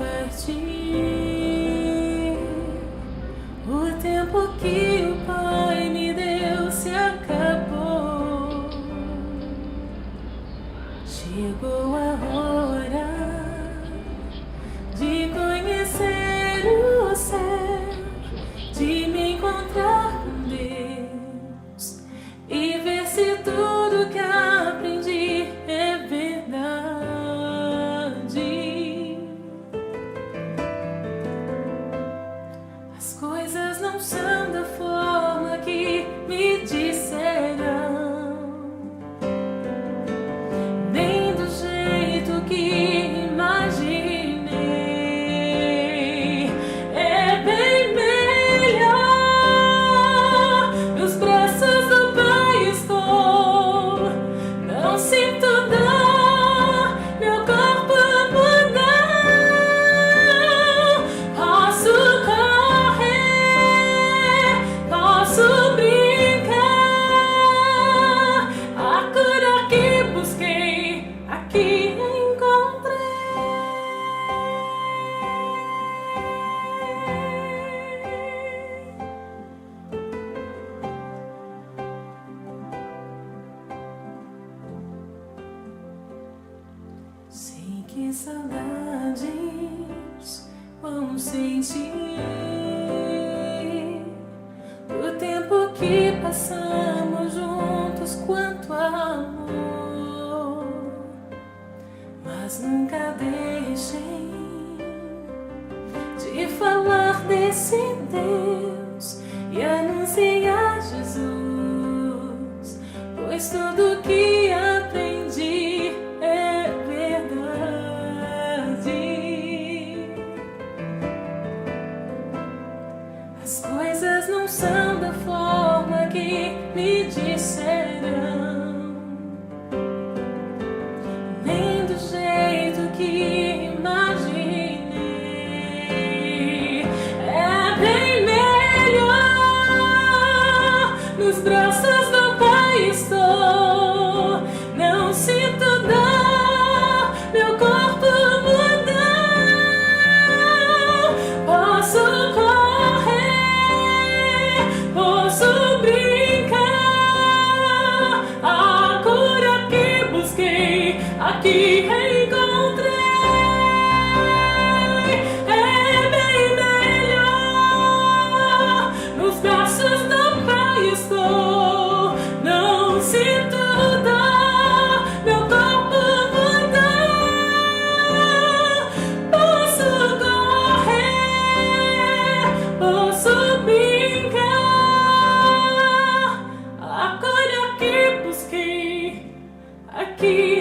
partir, o tempo que o Pai me deu se acabou. Chegou a hora de conhecer o céu, de me encontrar com Deus e ver se tudo que aprendi é verdade. As coisas não são da forma que me disseram, nem do jeito que imaginei. É bem melhor, nos braços do Pai estou. Não sinto dor, meu corpo mudou. Posso correr, posso brincar. A cura que busquei, aqui encontrei. Sei que saudades vão sentir o tempo que passamos juntos, quanto amor. Mas nunca deixem de falar desse Deus e anunciar Jesus, pois tudo que aprendi é verdade. As coisas não são da forma que me disseram, nem do jeito que imaginei. É bem melhor, nos braços do Pai estou. Não sinto dor, meu corpo mudou. Posso correr, posso brincar. A cura que busquei, aqui encontrei. É bem melhor, nos braços do Pai estou. Não sinto dor, meu corpo mudou. Posso correr, posso brincar. A cura que busquei, aqui